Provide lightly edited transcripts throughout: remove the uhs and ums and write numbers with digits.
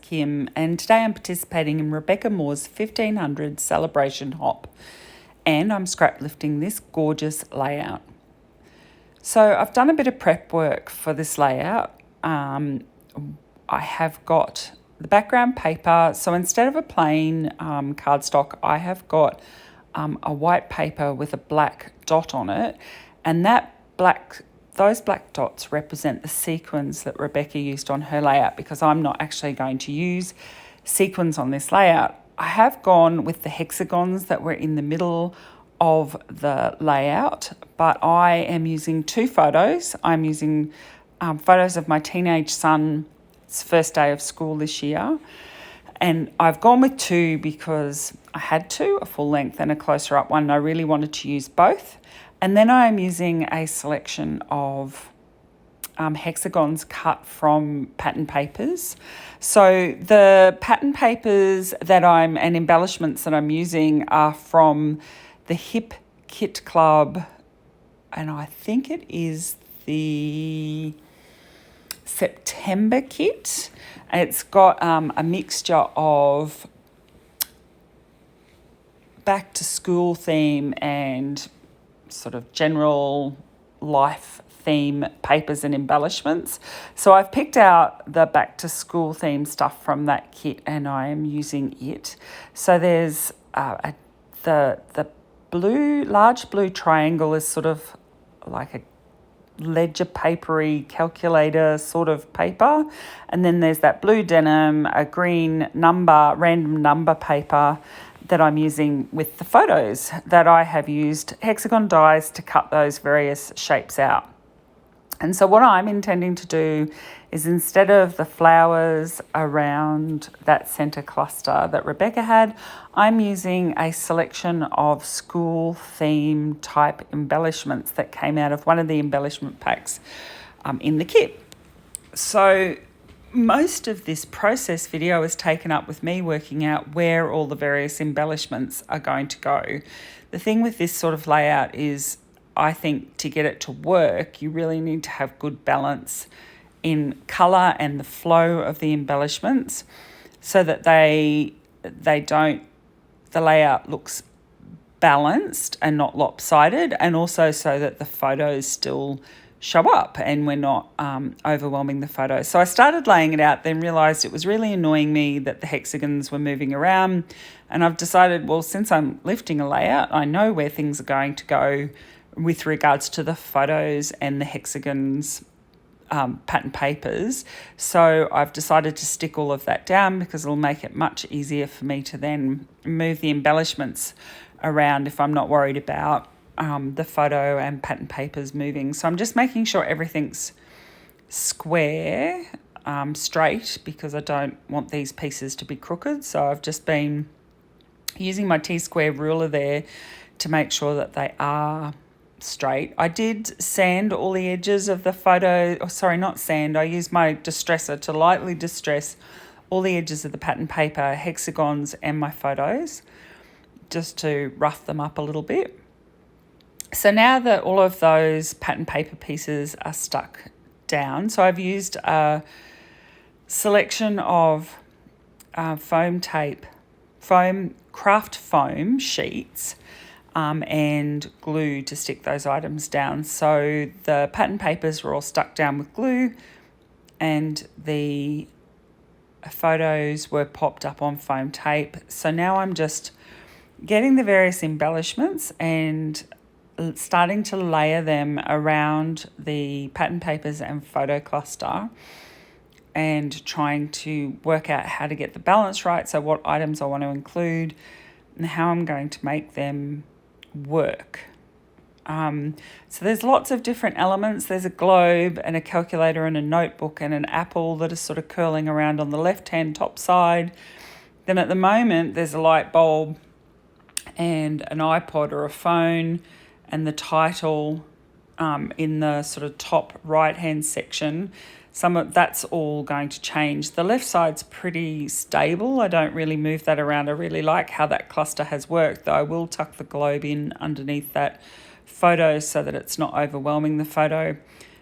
Kim, and today I'm participating in Rebecca Moore's 1500 Celebration Hop, and I'm scrap lifting this gorgeous layout. So I've done a bit of prep work for this layout. I have got the background paper, so instead of a plain cardstock, I have got a white paper with a black dot on it, and those black dots represent the sequins that Rebecca used on her layout, because I'm not actually going to use sequins on this layout. I have gone with the hexagons that were in the middle of the layout, but I am using two photos. I'm using photos of my teenage son's first day of school this year, and I've gone with two because I had to, a full length and a closer up one. I really wanted to use both. And then I'm using a selection of hexagons cut from pattern papers. So the pattern papers and embellishments that I'm using are from the Hip Kit Club, and I think it is the September kit. It's got a mixture of back to school theme and sort of general life theme papers and embellishments. So I've picked out the back to school theme stuff from that kit, and I am using it. So there's the large blue triangle is sort of like a ledger papery calculator sort of paper, and then there's that blue denim, a green random number paper that I'm using with the photos that I have used hexagon dies to cut those various shapes out. And so what I'm intending to do is, instead of the flowers around that centre cluster that Rebecca had, I'm using a selection of school theme type embellishments that came out of one of the embellishment packs in the kit. So most of this process video is taken up with me working out where all the various embellishments are going to go. The thing with this sort of layout is, I think, to get it to work, you really need to have good balance in colour and the flow of the embellishments, so that the layout looks balanced and not lopsided, and also so that the photos still show up and we're not overwhelming the photos. So I started laying it out, then realised it was really annoying me that the hexagons were moving around, and I've decided, well, since I'm lifting a layout, I know where things are going to go with regards to the photos and the hexagons pattern papers. So I've decided to stick all of that down, because it'll make it much easier for me to then move the embellishments around if I'm not worried about the photo and pattern papers moving. So I'm just making sure everything's square, straight, because I don't want these pieces to be crooked. So I've just been using my T-square ruler there to make sure that they are straight. I did sand all the edges of the photo. Oh, sorry, not sand. I used my distresser to lightly distress all the edges of the pattern paper, hexagons, and my photos, just to rough them up a little bit. So now that all of those pattern paper pieces are stuck down, so I've used a selection of craft foam sheets and glue to stick those items down. So the pattern papers were all stuck down with glue, and the photos were popped up on foam tape. So now I'm just getting the various embellishments and starting to layer them around the pattern papers and photo cluster, and trying to work out how to get the balance right, so what items I want to include and how I'm going to make them work. So there's lots of different elements. There's a globe and a calculator and a notebook and an apple that is sort of curling around on the left-hand top side. Then at the moment there's a light bulb and an iPod or a phone, and the title in the sort of top right-hand section. That's all going to change. The left side's pretty stable. I don't really move that around. I really like how that cluster has worked, though I will tuck the globe in underneath that photo so that it's not overwhelming the photo.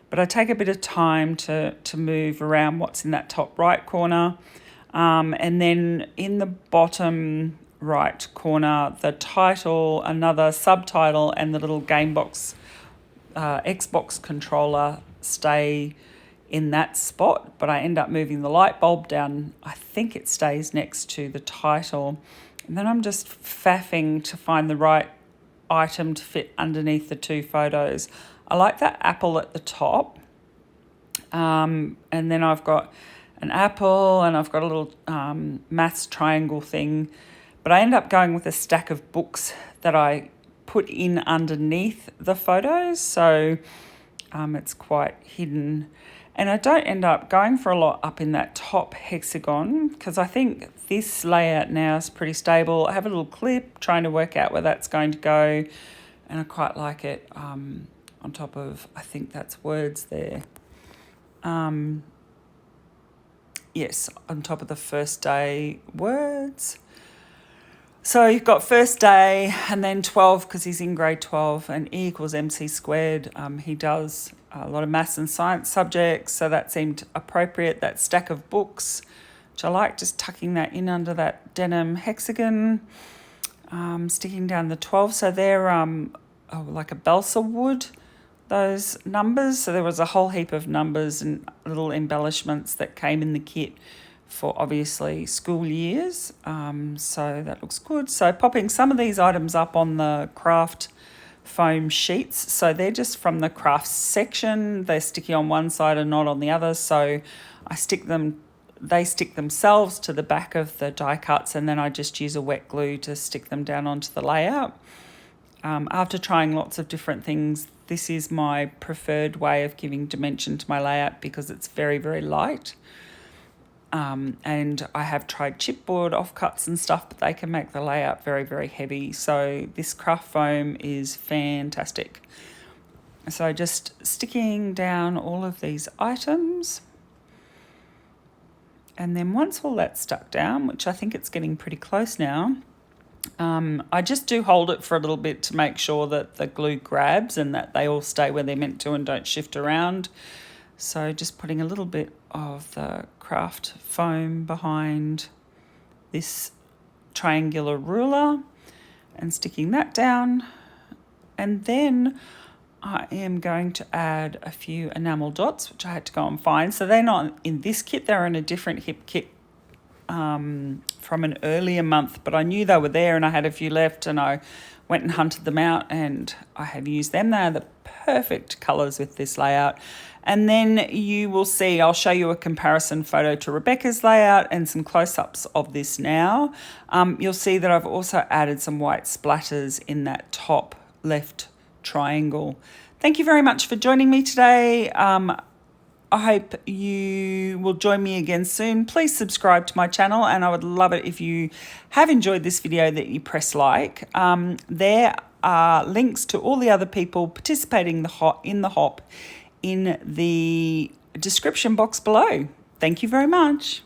But I take a bit of time to move around what's in that top right corner. And then in the bottom right corner, the title, another subtitle, and the little game box, Xbox controller stay in that spot, but I end up moving the light bulb down. I think it stays next to the title. And then I'm just faffing to find the right item to fit underneath the two photos. I like that apple at the top. And then I've got an apple and I've got a little maths triangle thing. But I end up going with a stack of books that I put in underneath the photos. So it's quite hidden. And I don't end up going for a lot up in that top hexagon because I think this layout now is pretty stable. I have a little clip trying to work out where that's going to go, and I quite like it on top of, I think that's words there. Yes, on top of the first day words. So you've got first day and then 12 because he's in grade 12 and E equals MC squared. He does a lot of maths and science subjects, so that seemed appropriate. That stack of books, which I like, just tucking that in under that denim hexagon, sticking down the 12. So they're like a balsa wood, those numbers. So there was a whole heap of numbers and little embellishments that came in the kit for obviously school years. So that looks good. So popping some of these items up on the craft foam sheets. So they're just from the crafts section. They're sticky on one side and not on the other. So they stick themselves to the back of the die cuts, and then I just use a wet glue to stick them down onto the layout. After trying lots of different things, this is my preferred way of giving dimension to my layout because it's very, very light. And I have tried chipboard offcuts and stuff, but they can make the layout very, very heavy. So this craft foam is fantastic. So just sticking down all of these items. And then once all that's stuck down, which I think it's getting pretty close now, I just do hold it for a little bit to make sure that the glue grabs and that they all stay where they're meant to and don't shift around. So just putting a little bit of the craft foam behind this triangular ruler and sticking that down. And then I am going to add a few enamel dots, which I had to go and find. So they're not in this kit, they're in a different hip kit from an earlier month, but I knew they were there and I had a few left and I went and hunted them out and I have used them. They're the perfect colours with this layout. And then you will see, I'll show you a comparison photo to Rebecca's layout and some close-ups of this now. You'll see that I've also added some white splatters in that top left triangle. Thank you very much for joining me today. I hope you will join me again soon. Please subscribe to my channel, and I would love it if you have enjoyed this video that you press like. There are links to all the other people participating in the hop in the description box below. Thank you very much.